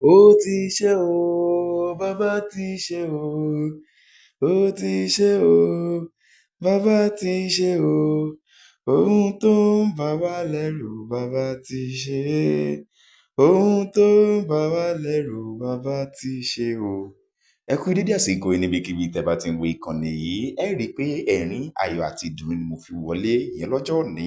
Ó ti ṣe o, bàbá ti ṣe o, ó ti ṣe o, bàbá ti ṣe o, ohun tó ń bà wá lẹ́rù bàbá ti ṣe é, ohun tó ń bà wá lẹ́rù bàbá ti ṣe o. Ẹ kú dédé àsìkò yìí níbikíbi tẹ́ bá ti ń wo ìkànnì yìí, ẹ rí i pé ẹ̀rín ayọ̀ àti ìdùnnú ni mo fi wọlé ìyẹn lọ́jọ́ òní.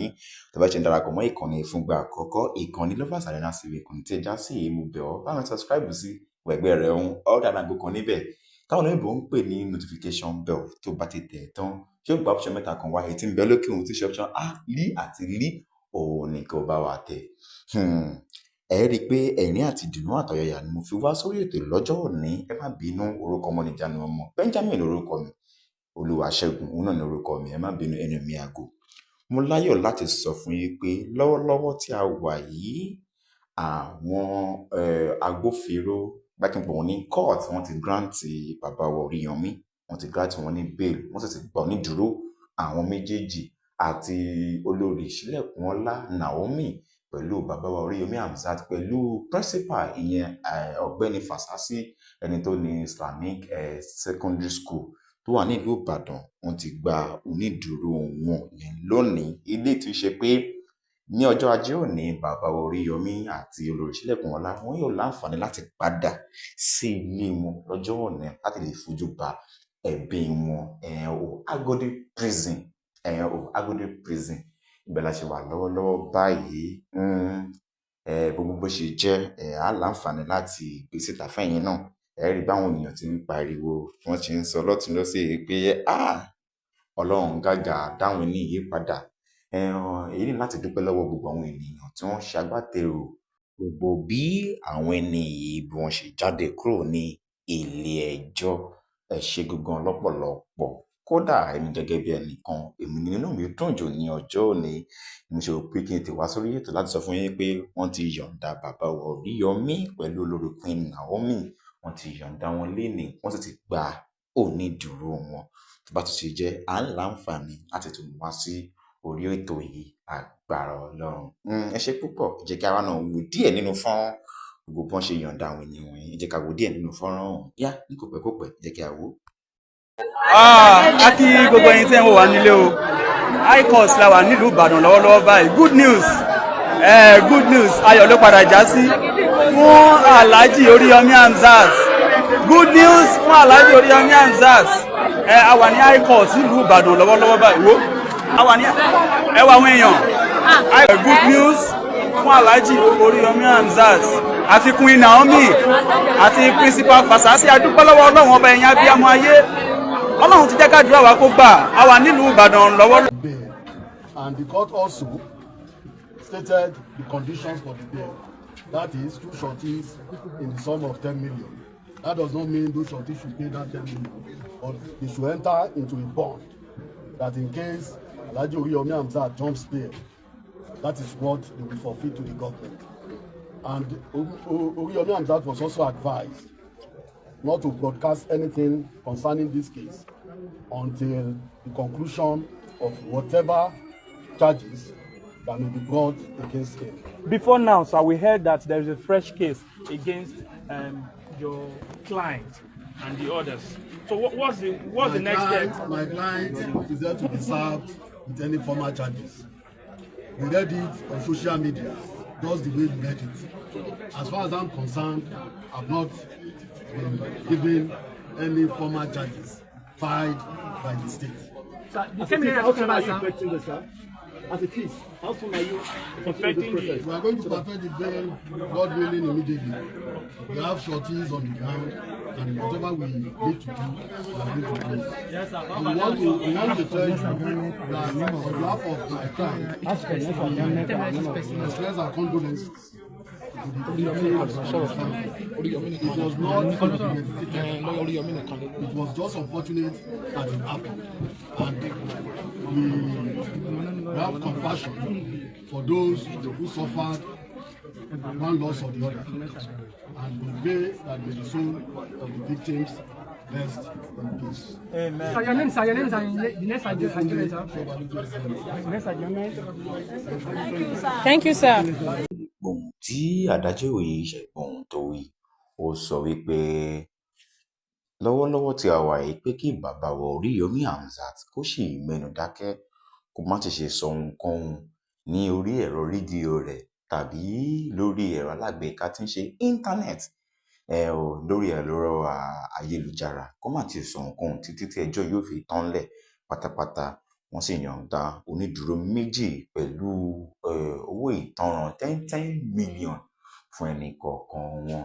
Tẹ́ bá ṣe ń darapọ̀ mọ́ ìkànnì fúngbà àkọ́kọ́, ìkànnì Lovers Arena TV, ìkànnì tí ẹ já sí èyí mo bẹ̀ ọ́ báwọn subscribe sí wẹ̀gbẹ́ rẹ̀ ohun ọ̀dà àgbo kan níbẹ̀ táwọn olóyìnbó ń pè ní notification bell. Tó bá ti tẹ̀ tán ṣé ó gba option mẹ́ta kan wá èyí tí ń bẹ lókè ohun tí ṣe option a lí àti lí òun ni kò bá wa tẹ̀. Ẹ rí i pé ẹ̀rín àti ìdùnnú àtọ̀yàyà ni mo fi wá sórí ètò lọ́jọ́ òní. Ẹ má bínú, orúkọ ọmọ nìjánu ọmọ Benjamin lórúkọ mi, Olúwaṣẹ́gun òun náà ní orúkọ mi. Ẹ má bínú, ẹnu mi àgò. Mo láyọ̀ láti sọ fún yín pé lọ́wọ́lọ́wọ́ tí a wà yìí, àwọn agbófinró gbákẹ́pọ̀ wọn ní court wọ́n ti grant bàbá wa Oríyọmí, wọ́n ti grant wọn ní bail, wọ́n sì ti gbà ní dúró àwọn méjèèjì àti olórí Sílẹ̀kùnọlá Naomi pẹ̀lú bàbá wa Oríyọmí Hamzat pẹ̀lú principal ìyẹn ọ̀gbẹ́ni Fasasi ẹni tó ní Islamic secondary school tó wà nílùú Ìbàdàn. Wọ́n ti gba onídùúró wọn yẹn lónìí. Ilé tí ṣe pé ní ọjọ́ ajé òní bàbá Oríyọmí àti olórí Sílẹ̀kùnọlá wọn yóò láǹfààní láti padà sí ilé wọn lọ́jọ́ òní láti lè fojú ba ẹ̀bi wọn Agodi prison Agodi prison ibẹ̀ la ṣe wà lọ́wọ́lọ́wọ́ báyìí. Gbogbo bó ṣe jẹ́ á láǹfààní láti gbé síta fẹ́yìn náà. Ẹ rí báwọn èèyàn ti ń pariwo wọ́n ti ń sọ lọ́tùn lósì pé Ọlọ́run gàgà dáhùn ní ìyípadà. Èyí ní láti dúpẹ́ lọ́wọ́ gbogbo àwọn ènìyàn tí wọ́n ṣe agbátẹrù gbogbo bí àwọn ẹni yìí bí wọ́n ṣe jáde kúrò ní ilé ẹjọ́. Ẹ ṣé gangan lọ́pọ̀lọpọ̀. Kódà èmi gẹ́gẹ́ bí ẹnìkan, èmi nínú mi dùn jù ní ọjọ́ òní. Mo ṣe rò pé kí n tè wá sórí ètò láti sọ fún yín pé wọ́n ti yọ̀ǹda bàbá wa Oríyọmí pẹ̀lú olórí Queen Naomi. Wọ́n ti yọ̀ǹda wọn lénìí, wọ́n sì ti gba onídùúró wọn. Tó bá tún ṣe jẹ́ à ń láǹfààní láti tún wá sí orí ètò yìí agbára Ọlọ́run. Ẹ ṣé púpọ̀. Ẹ jẹ́ kí àwa náà wo díẹ̀ nínú fọ́nrán gbogbo bí wọ́n ṣe yọ̀ǹda àwọn ènìyàn wọ̀nyí. Ẹ jẹ́ ká wo díẹ̀ nínú fọ́nrán ọ̀hún. Yá ní kò pẹ́ kò pẹ́, ẹ jẹ́ kí a wò. A kí gbogbo ẹ̀yin tí ẹ ń wò wá nílé o. High court la wà nílùú Ìbàdàn lọ́wọ́lọ́wọ́ báyìí. Good news, good news, ayọ̀ ló padà já sí fún Alhaji Oríyọmí Hamzat. Good news fún Alhaji Oríyọmí Hamzat. A wà ní high court nílùú Ìbàdàn lọ́wọ́lọ́wọ́ báyìí. Wo a wà ní ẹ wà àwọn èèyàn. Good news fún Alhaji Oríyọmí Hamzat àti Queen Naomi àti principal Fasasi. A dúpẹ́ lọ́wọ́ Ọlọ́run ọba ẹ̀yin abiyamọ ayé. Ọlọ́run ti jẹ́ kádùúrà wa kó gbà. A wà nílùú Ìbàdàn lọ́wọ́. And the court also stated the conditions for the bail. That is 2 sureties in the sum of 10 million. That does not mean those sureties should pay that 10 million, but they should enter into a bond that in case Alhaji Oríyọmí Hamzat jumps bail, that is what they will forfeit to the government. And Oríyọmí Hamzat was also advised not to broadcast anything concerning this case until the conclusion of whatever charges that may be brought against him. Before now, sir, we heard that there is a fresh case against your client and the others. So what's the next step? My client is there to be served with any formal charges. We read it on social media, just the way we read it. As far as I'm concerned, I've not been given any formal charges filed by the state. Sir, the 10 million you're talking about, sir? as it is, how soon are you perfecting this process? We are going to perfect the bill, God willing, immediately. We have shorties on the ground, and whatever we need to do, we are going to do. And we want to tell you that on behalf of my client, we express our condolences. It was not it was just unfortunate that it happened, and we have compassion for those who suffered one loss or the other, and we pray that the soul of the victims rest in peace. Amen. Thank you, sir. Ohun tí adájọ́ yìí ṣẹ̀gbọ́n tó wí, ó sọ wípé lọ́wọ́lọ́wọ́ tí a wà yìí pé kí bàbá wa Oríyọmí Hamzat kó sì mẹ́nu dákẹ́, kó má ti ṣe sọ ohunkóhun ní orí ẹ̀rọ rédíò rẹ̀ tàbí lórí ẹ̀rọ alágbèéká tí ń ṣe íńtánẹ́ẹ̀tì lórí ẹ̀rọ ayélujára, kó má ti sọ ohunkóhun títí tí ẹjọ́ yóò fi tán lẹ̀ pátápátá. Wọ́n sì yọ̀ǹda onídùúró méjì pẹ̀lú owó ìtanràn 10 million fún ẹnì kọ̀ọ̀kan wọn.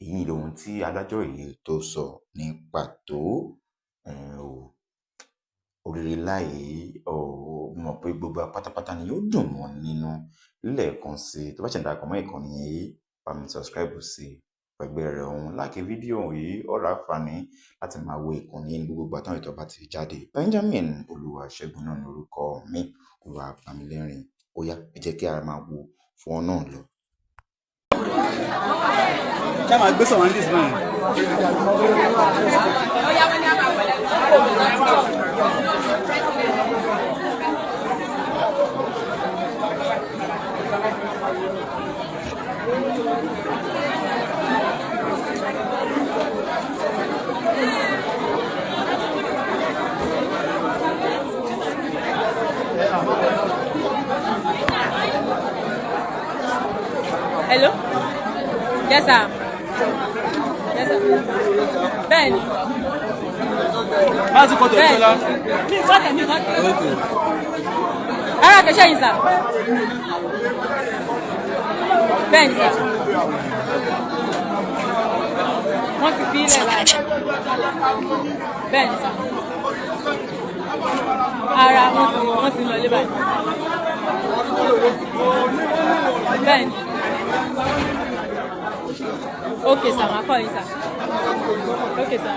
Èyí lohun tí adájọ́ yìí tó sọ ní pàtó. Oríire láyé mọ̀ pé gbogbo pátápátá ni yóò dùn mọ́ nínú. Lẹ́ẹ̀kan sí tó bá ṣe ń darapọ̀ mọ́ ìkànnì yìí, bá mi subscribe sí ẹgbẹ́ rẹ̀ ọ̀hún, láìkí fídíò yìí, ọ̀rọ̀ àǹfààní láti máa wo ìkànnì ní gbogbo ìgbà táwọn ètò bá ti jáde. Benjamin Olúwaṣẹ́gun náà ní orúkọ mi, Olúwapamílẹ́rìn. Ó yá, ẹ jẹ́ kí a máa wo fọ́nrán náà lọ. Ṣé máa gbé sọ̀rọ̀ ní this man? Hello? Yes, sir. Yes, sir. Bẹ́ẹ̀ni. Má ti kọ́ tó ṣe lọ. Mi kọ́tẹ̀. Ara kẹ̀ṣẹ́ yìí, sir. Bẹ́ẹ̀ni, sir. Wọ́n ti fi ilẹ̀ láì. Bẹ́ẹ̀ni, sir. Ara wọ́n ti lọ ilé báyìí. Bẹ́ẹ̀ni. Okay, sir. I'll call you, sir. Okay, sir.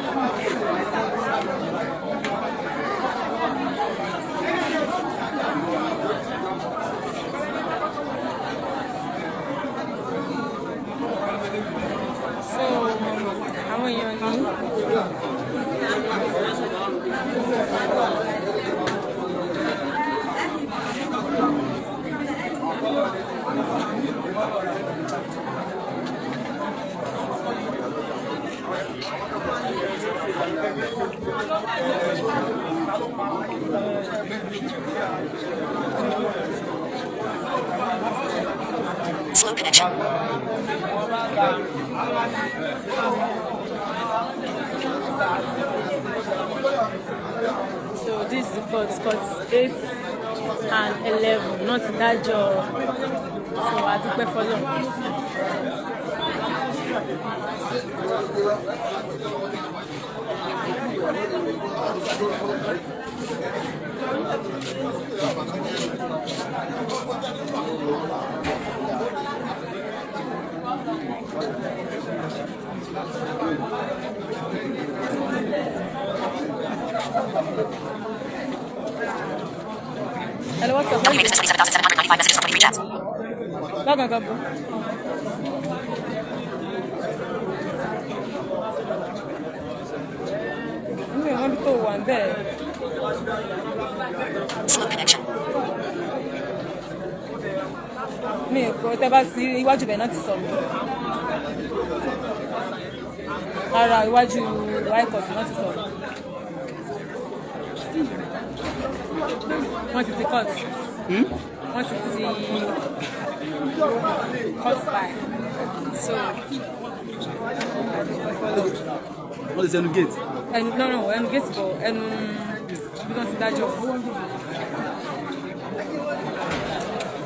So, àwọn èèyàn ní. Slow connection. So this is the court 8 and 11, not dájọ́. So a dúpẹ́ fọ́lọ́run. Hello, what's up? WA, this is 27,795 messages from 23 chats. Log on, bro. Mi ò mọ̀ bí tó wà ń bẹ́ẹ̀. Slow connection. Mi ò kọ́ tẹ́ bá sí iwájú bẹ̀ náà ti sọ mí. Ara iwájú White náà ti sọ mí. Wọ́n ti court. Wọ́n ti court by. So, Wọ́n ti sẹ́nu gate. ẹnu gate bọ̀ ẹnu bí wọ́n ti dájọ́.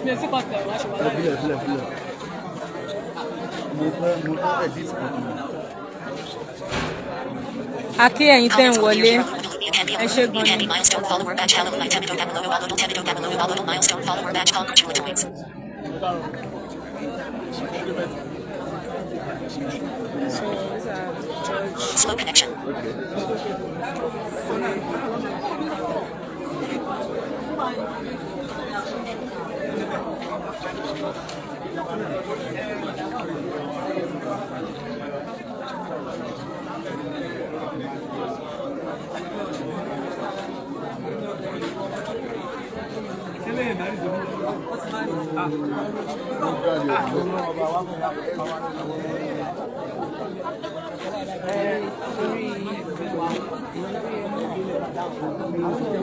mi ò sí kọ́ tẹ̀ wá ṣe wà láì. Akí ẹ̀yin tẹ́ ń wọlé. Ẹ ṣé gan ni. Milestone follower badge. Hello, my Temido Gamaloyo Alodal Temido Gamaloyo Alodal milestone follower badge. Congratulatories. So these are church. Slow connection.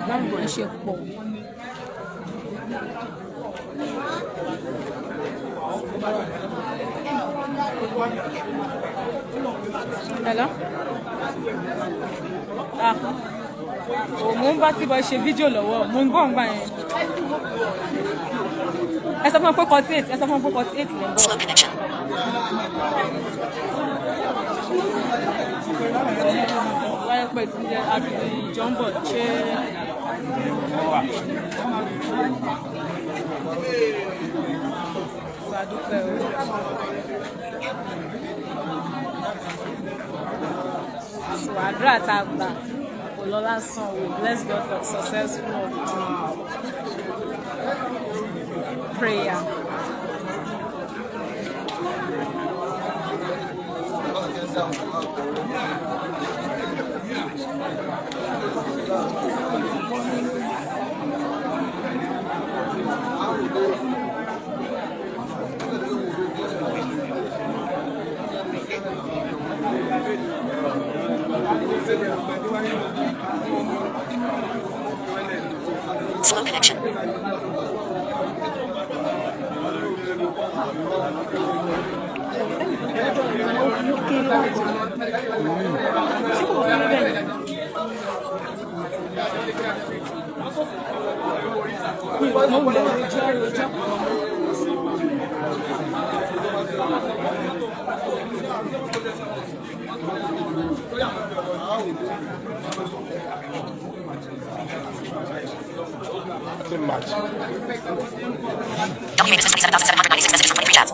Báwo ṣe pọ̀? Hello? Mo ń bá tí bọ́ ṣe fídíò lọ́wọ́, mo ń gbọ́ ǹgbà yẹn. Ẹ sọ fún mi pé 48, ẹ sọ fún mi pé 48 lè ń bọ̀. Slow connection. Wáyé pẹ̀ tí àti ìjọ ń bọ̀ ṣé. Sàdúpẹ́ o. So àdúrà tá a gbà kò lọ lásán. We bless God for successful prayer. Slow connection. Too much. WA business 27,796 messages from 23 chats.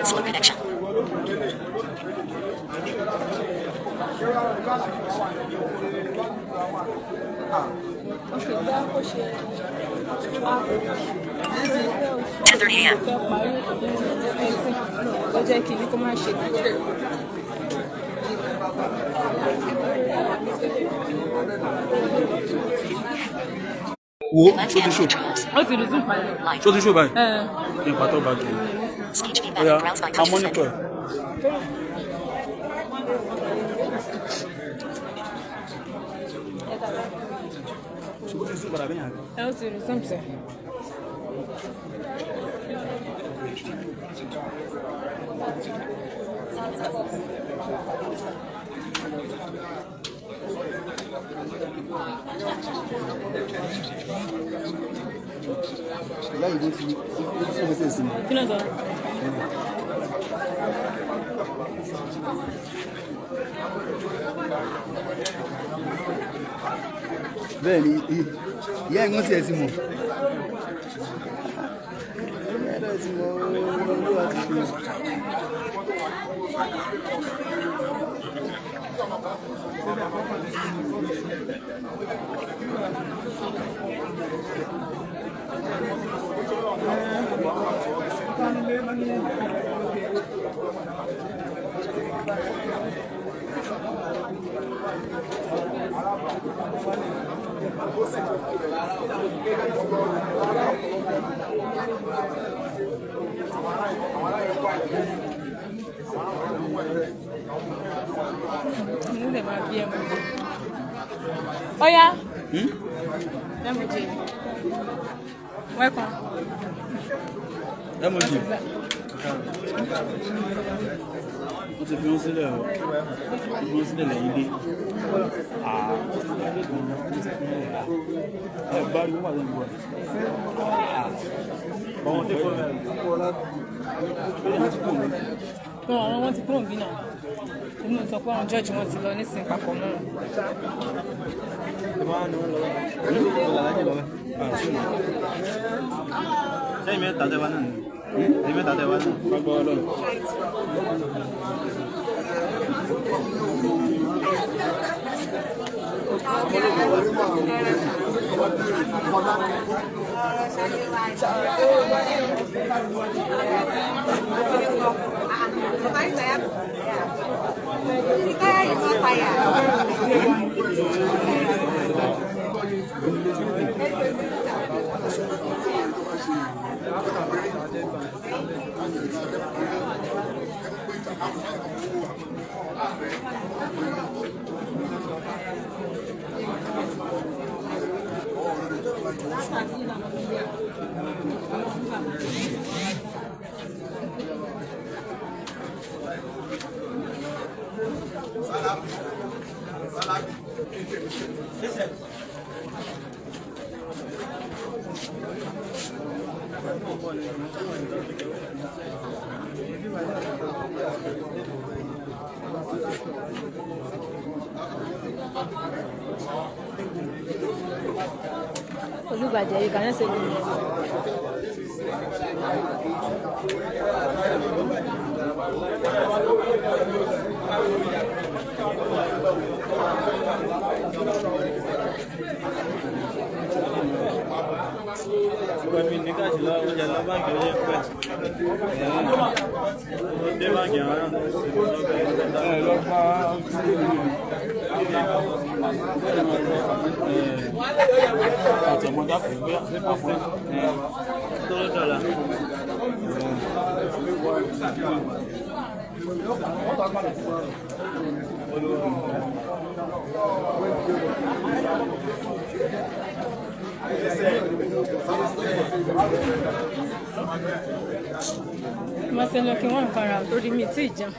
Slow connection. Okay, bá kò ṣe 10:30 a.m. fẹ́ parí ó jẹ́ kí ní kó má ṣe. Wo ṣó ti ṣó Ó ti resume padà. ṣó ti ṣó báyìí nípa tó bá jù Speech ó feedback. yá Browse by a country mọ́nítọ̀ spend. ẹ̀. ṣó ti ṣó padà bẹ́yìn àgbẹ̀. Ó ti resume sẹ́. ìyá yìí ló ti ṣó mi sí ìsinmi. Kí ló ń sọ? bẹ́ẹ̀ ni ìyá ẹ̀ ń tiẹ̀ ti mọ̀. ìyá ẹ̀ ti mọ̀ olúwa ti ṣe. Ó yá. emoji welcome emoji ó ti fi wọ́n sílẹ̀ o fi wọ́n sílẹ̀ lẹ́yìn dé ẹ bá rí wọ́n wà lẹ́nu wọ́n ọmọ tí kò rẹ̀ wọ́n ti kúrò bí náà inú sọ pé àwọn jọ́ọ̀jì wọn ti lọ nísìn papọ̀ mọ́ sẹ́yìn mẹ́ta tẹ́wá náà ni sẹ́yìn mẹ́ta tẹ́wá náà gbọ́ ọlọ́run. Olúbàjẹ́, you cannot say no. Mo ṣe lọ kí wọ́n nǹkan ra lórí mi tí ì jẹun.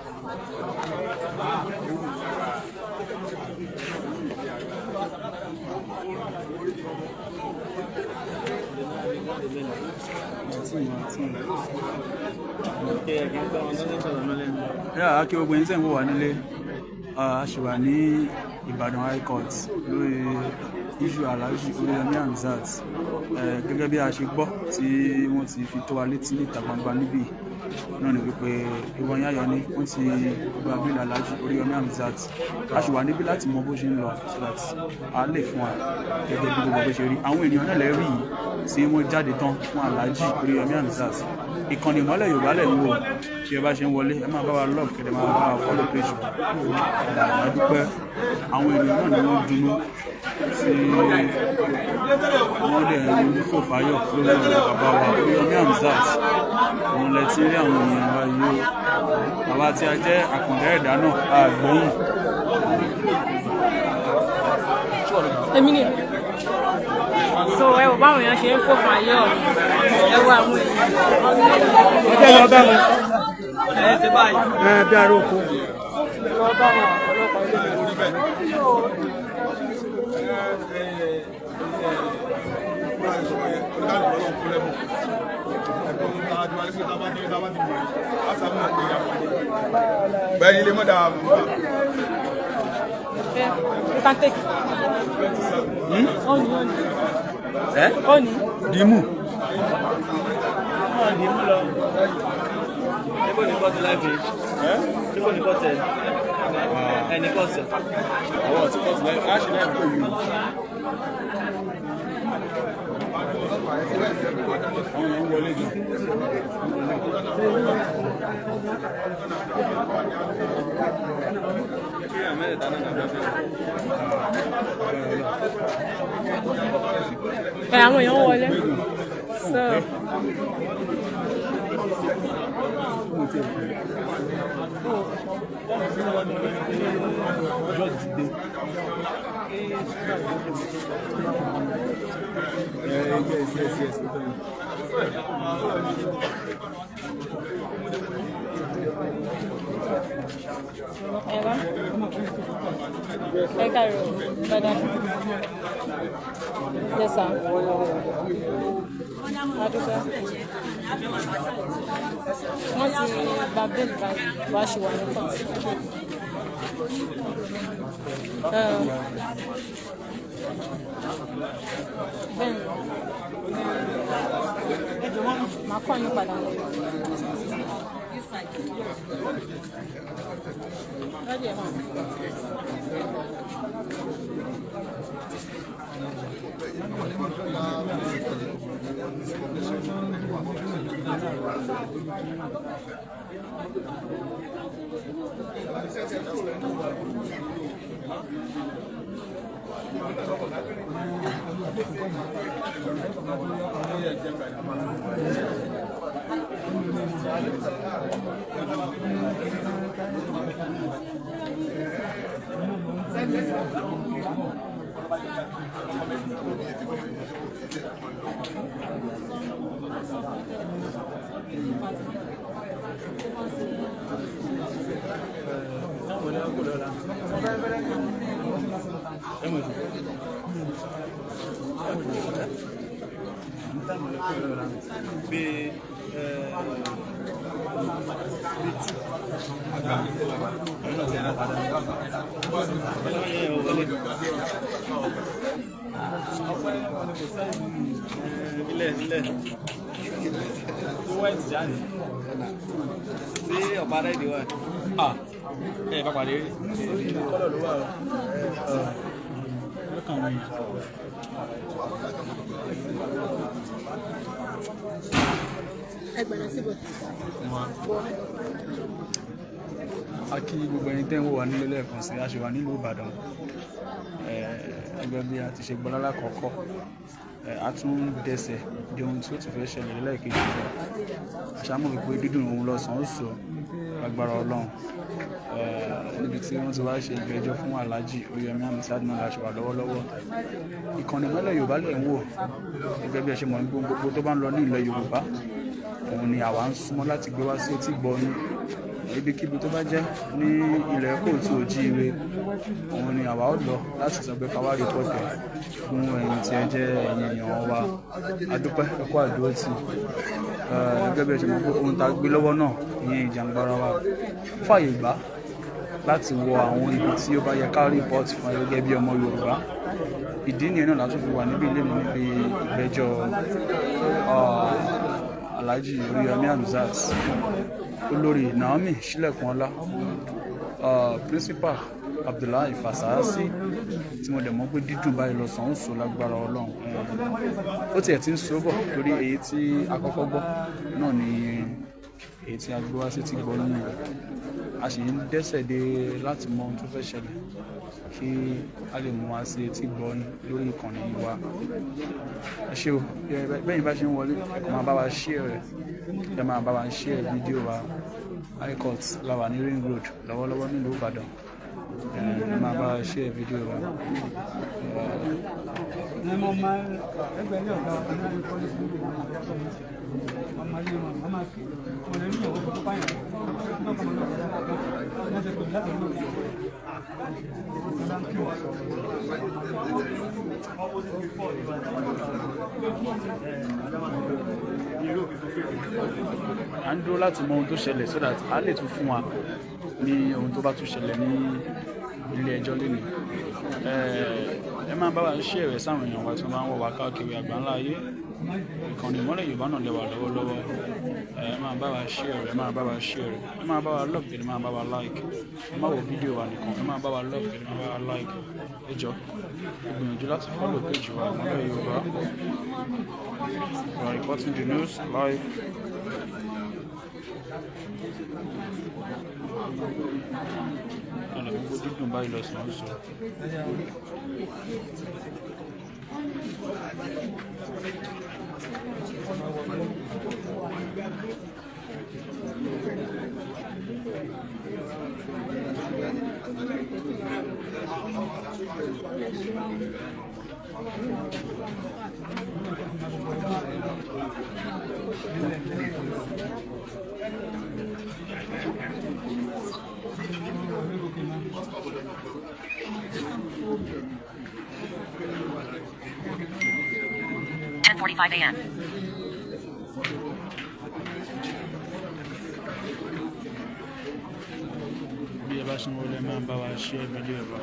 Yeah, kí gbogbo ẹni tẹ́ ń wò wá nílé a ṣì wà ní Ìbàdàn High Court lórí issue Alhaji Oríyọmí Hamzat gẹ́gẹ́ bí a ṣe gbọ́ tí wọ́n ti fi tó wa létí níta gbangba níbí náà ni wípé ìwọ̀nyí ayọ̀ ni wọ́n ti gba bíi Alhaji Oríyọmí Hamzat a ṣì wà níbí láti mọ bó ṣe ń lọ so that a lè fún wa gẹ́gẹ́ bí gbogbo bó ṣe rí àwọn ènìyàn náà lẹ́rìí yìí tí wọ́n jáde tán fún Alhaji Oríyọmí Hamzat ìkànnì ìmọ́lẹ̀ Yorùbá lẹ̀ ń wò tí ẹ bá ṣe ń wọlé ẹ máa bá wa love kẹ́lẹ́ máa bá wa follow page àdúpẹ́ àwọn ènìyàn náà ni wọ́n dunú tí wọ́n dẹ̀ ń fò fáyọ̀ lórí ọ̀rọ̀ bàbá wa Oríyọmí Hamzat òun lẹ ti rí àwọn ènìyàn wa yìí o bàbá tí a jẹ́ àkàndá ẹ̀dá náà àgbẹ̀yìn. Èmi ni so ẹ wò báwọn èèyàn ṣe ń fò fáyọ̀ ẹ wò àwọn èèyàn. ọjọ́ ìlọ bá wọn ẹ ti báyìí ẹ bí aró oko. Bẹ́ẹ̀ni ilé mọ́dà You can take. Honey. Honey. Dìímù. Dìímù lọ. Níbo ni bọ́ọ̀tì láìpẹ́? Níbo ni bọ́ọ̀tì ẹ̀? Ẹni kọ́ọ̀sì. àwọn tí bọ́ọ̀tì láìpẹ́ á ṣe láìpẹ́ yìí. Àwọn èèyàn ń wọlé jù. Àwọn èèyàn ń wọlé. So. Yes. Eva. Káàárọ̀, bàdà. Yes, sir. Adúgbò. Wọ́n ti gba bẹ́ẹ̀lì báyìí, wàá ṣe wà ní kọ́ọ̀tù. Bẹ́ẹ̀ni. Màá kọ́ yín padà lọ. A kí gbogbo ẹni tẹ́ ń wò wá nílé lẹ́ẹ̀kan sí aṣèwà nílùú Ìbàdàn ẹgbẹ́ bí a ti ṣe gbọ́ lálákọ̀ọ́kọ́ a tún dẹsẹ̀ di ohun tí ó ti fẹ́ ṣẹlẹ̀ lẹ́ẹ̀kejì rẹ̀ àṣàmọ̀ wípé dídùn òun lọ́sàn-án ó sọ agbára Ọlọ́run níbi tí wọ́n ti wá ṣe ìgbẹ́jọ́ fún Alhaji Oríyọmí Hamzat náà láṣẹwà lọ́wọ́lọ́wọ́ ìkànnì Ìmọ́lẹ̀ Yorùbá lẹ̀ ń wò gẹ́gẹ́ bí ẹ ṣe mọ̀ ní gbogbo tó bá ń lọ ní ilẹ̀ Yorùbá òun ni àwa ń súnmọ́ láti gbé wá sí etí gbọ́ yín ibikíbi tó bá jẹ́ ní ilẹ̀ Kóòtù Òjíire òun ni àwa ó lọ láti sọ pé ká wá rìpọ́tẹ̀ fún ẹ̀yin tí ẹ jẹ́ ẹ̀yin èèyàn wa adúpẹ́ ẹ̀kọ́ àdúrótì gẹ́gẹ́ bí ẹ ṣe mọ̀ pé ohun tá a gbé lọ́wọ́ náà ìyẹn ìjàngbara wa fàyè gbà láti wọ àwọn ibi tí ó bá yẹ ká rìpọ́tì fún ẹ gẹ́gẹ́ bí ọmọ Yorùbá ìdí nìyẹn náà láti fi wà níbi ilé mi níbi ìgbẹ́jọ́ Alhaji Oríyọmí Hamzat olórí Naomi Sílẹ̀kùnọlá principal Abdullahi Fasasi tí mo dẹ̀ mọ̀ pé dídùn báyìí lọ́sàn-án sọ lágbára Ọlọ́run ó tiẹ̀ ti ń sọ bọ̀ torí èyí tí a kọ́kọ́ gbọ́ náà ni èyí tí a gbé wá sí ti gbọ́ nínú rẹ̀ a sì ń dẹ́sẹ̀ dé láti mọ ohun tó fẹ́ ṣẹlẹ̀ kí a lè mú wa sí etí gbọ́ lórí ìkànnì wa ẹ ṣé o bẹ́yìn bá ṣe ń wọlé ẹ kàn máa bá wa share rẹ̀ ẹ máa bá wa share fídíò wa High Court la wà ní Ring Road lọ́wọ́lọ́wọ́ nílùú Ìbàdàn ẹ máa bá wa share fídíò wa. À ń dúró láti mọ ohun tó ṣẹlẹ̀ so that a lè tún fún wa ní ohun tó bá tún ṣẹlẹ̀ ní ilé ẹjọ́ lónìí ẹ máa bá wa share rẹ̀ sáwọn èèyàn wa tí wọ́n bá ń wọ̀ wá káàkiri àgbáńlá ayé ìkànnì Ìmọ́lẹ̀ Yorùbá náà lè wà lọ́wọ́lọ́wọ́ ẹ máa bá wa share rẹ̀ ẹ máa bá wa share rẹ̀ ẹ máa bá wa love kẹ́ni máa bá wa like ẹ má wo fídíò wa nìkan ẹ máa bá wa love kẹ́ni máa bá wa like ẹ jọ gbìyànjú láti follow page wa Ìmọ́lẹ̀ Yorùbá we are reporting the news live. Ọ̀nà gbogbo dídùn báyìí lọ́sàn-án sọ. 10:45 a.m. bí ẹ bá ṣe ń wọlé máa ń bá wa ṣe fídíò ẹ̀ wá.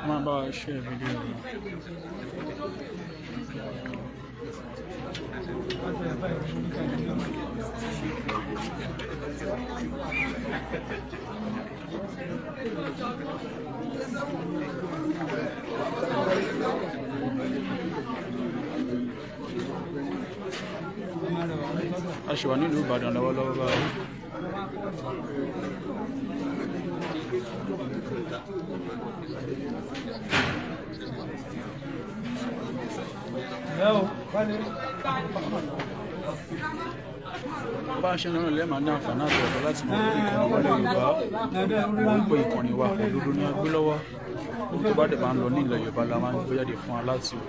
Máa bá wa ṣe fídíò ẹ̀ wá. A ṣì wà nílùú Ìbàdàn lọ́wọ́lọ́wọ́ báyìí. Bá a ṣe ń rán ilé màá ní àǹfààní àti ọ̀dọ́ láti mọ orí ìkànnì wa ní Yorùbá. Wọ́n ń pe ìkànnì wa òdodo ní agbé lọ́wọ́. Ohun tó bá dẹ̀ máa ń lọ ní ilẹ̀ Yorùbá la máa ń gbé jáde fún wa láti o.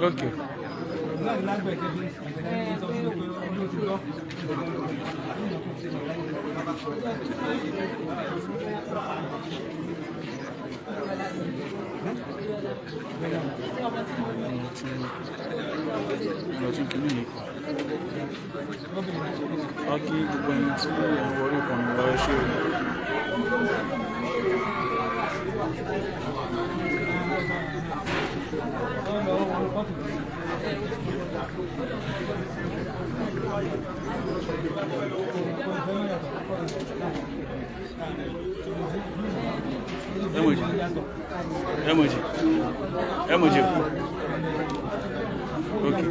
Okay. Aqui do banho de agora eu como vai ser. Emoji. Okay.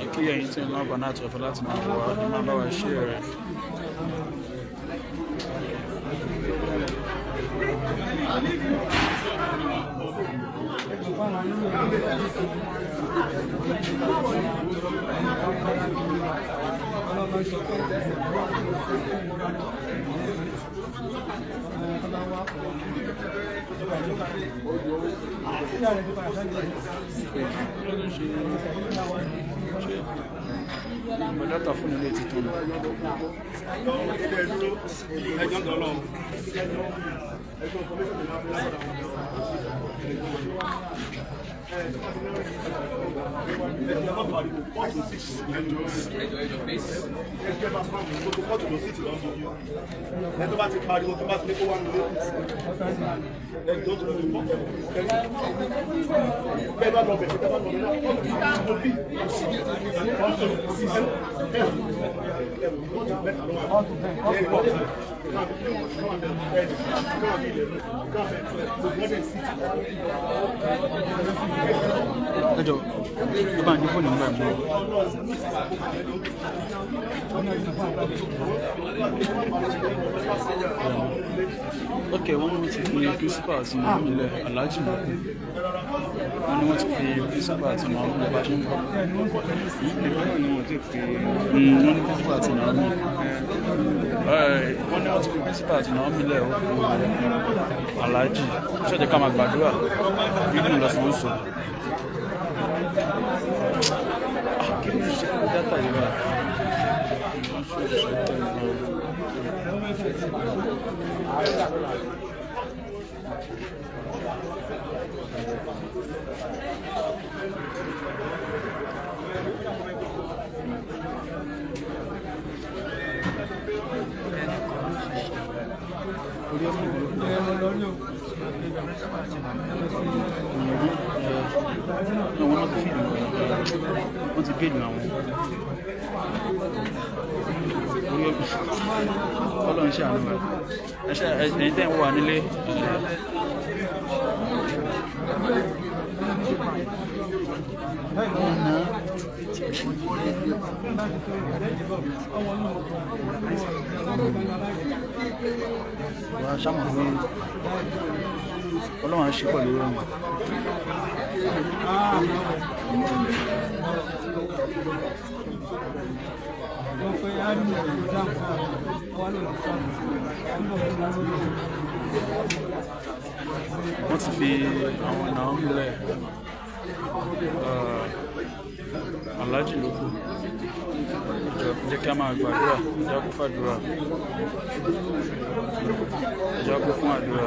Aqui a gente tem uma banana para falar de uma boa cheia. dátà fún ilé ti tán. Ẹjọ́ ló bá ń dín fóònù nígbà mìíràn. Ok, wọ́n ní wọ́n ti fi principal àti màmú ilẹ̀ aláàjì lókun. Wọ́n ní wọ́n ti fi principal àti màmú ilẹ̀ bá ṣe ń bọ̀. Wọ́n ní principal àti màmú. Wọ́n ní wọ́n ti fi principal àti màmú ilẹ̀ aláàjì. Ṣọ́ọ̀jẹ̀ ká máa gbàdúrà bí nínú lọ́sàn-án sọ. Kí ló ń ṣe kó dátà yìí wá? Wọ́n ti gé ìlú àwọn Ọlọ́run ṣe àánú ẹ̀yìn tẹ́ ń wà nílé wà sáàmù pé Ọlọ́run ṣe pẹ̀lú rẹ̀ wọ́n ti fi àwọn ọ̀nà ọ̀mílẹ̀ aláàjì lókù jẹ́ kí a máa gbàdúrà jẹ́ kó fàdúrà jẹ́ kó fún àdúrà.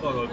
Ahora,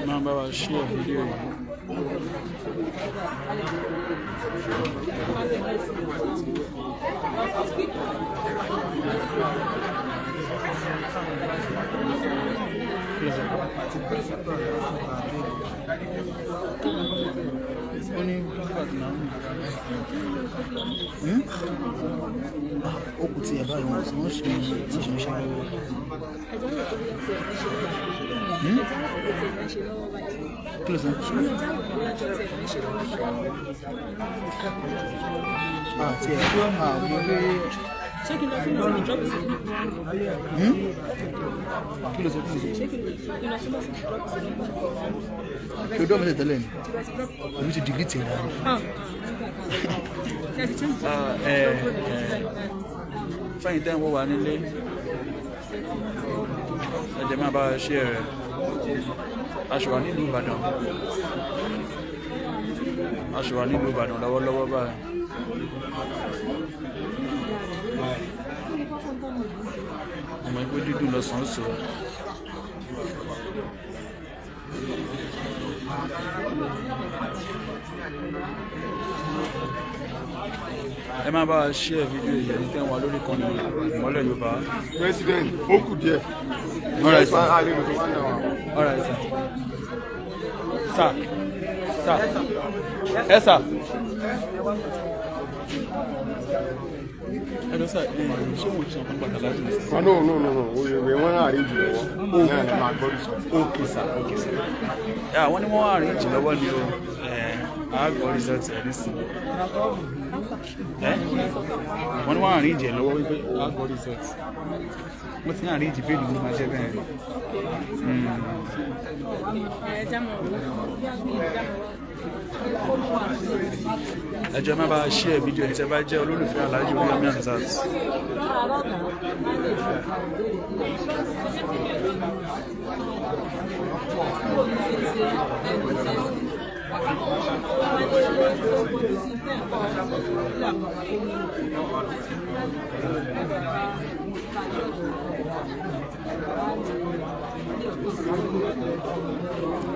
máa bá wa share fídíò yìí. Ó ní principal ti náà ó kù tí ẹ báyìí wọn tí wọ́n ṣe ń ṣe lọ́wọ́. Kí ló sọ? Àti ẹ̀ àwọn ilé. Ṣé kí n lọ sí mọ́sí drop sí? Kí ló sọ? Ṣé kí n lọ sí mọ́sí drop sí? Kí o dọ́ mẹ́sẹ̀ tẹ́lẹ̀ ni? Èmi ti delete ẹ̀ dáa. Fẹ́yìn tẹ́ ń wò wá nílé ẹ̀jẹ̀ máa bá ṣe rẹ̀ aṣọwà nílùú Ìbàdàn lọ́wọ́lọ́wọ́ báyìí. Ọmọ ìpé dídùn lọ́sàn-án sọ ẹ máa bá share fídíò yìí ní tẹ́wọ̀n lórí kan ní Ìmọ́lẹ̀ Yorùbá. President, ó kù díẹ̀. All right, sir. All right, sir. Sir. Yes, sir. Hello, sir. Ṣé mo ti ọ̀pọ̀ pàtàkì láti lè sọ? No. We wọ́n arrange lọ́wọ́. Náà ni màá gbọ́dọ̀ sọ. Okay, sir. Wọ́n ní wọ́n arrange lọ́wọ́ ni o. Àgọ́ result ẹ̀ nísìnyí. Wọ́n ní wọ́n arrange ẹ̀ lọ́wọ́ wípé àgọ́ result. Wọ́n ti ní arrange bẹ́ẹ̀ ni mo máa ṣe bẹ́ẹ̀. Ẹ jọ̀ọ́ má bá share fídíò ní tẹ́ bá jẹ́ olólùfẹ́ Alhaji Oríyọmí Hamzat.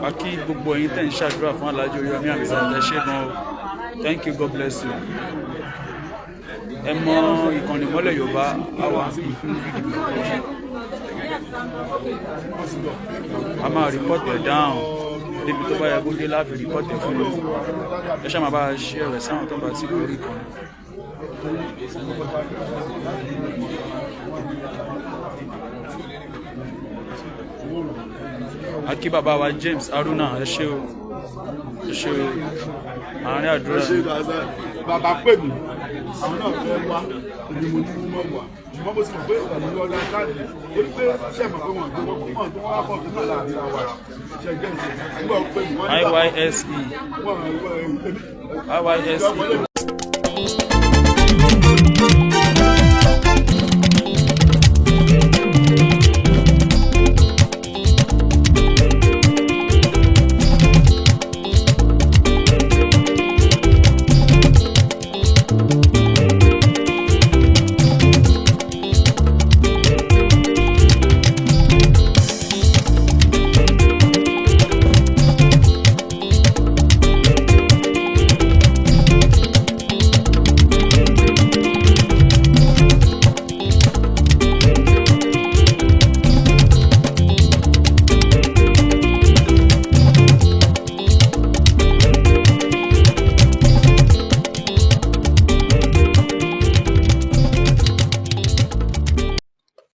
A kí gbogbo ẹ̀yin tẹ́ ń ṣàdúrà fún Alhaji Oríyọmí Hamzat, ẹ ṣé gan o. Thank you, God bless you. Ẹ mọ ìkànnì Ìmọ́lẹ̀ Yorùbá àwa fún a máa rìpọ́tì ẹ̀ dáhùn débi tó bá yẹ kó dé láti rìpọ́tì ẹ̀ fún mi. Ẹ ṣáà máa bá a ṣe ẹ̀rẹ̀ sáwọn tó bá ti lórí kan. Akí bàbá wa James Haruna, ẹ ṣé o. Àárín àdúrà. Bàbá pè mí, àwọn náà fẹ́ wá, èmi mo ní mọ́ wà. Ṣùgbọ́n mo sì mọ̀ pé ìgbàlú ọ̀la káàdì, ó ní pé ṣé mọ̀ pé wọ́n gbé wọ́n kó mọ̀ tó wá pọ̀ tó náà láàrin àwa. Ṣé gẹ́gẹ́ nígbà pé wọ́n ní IYSE.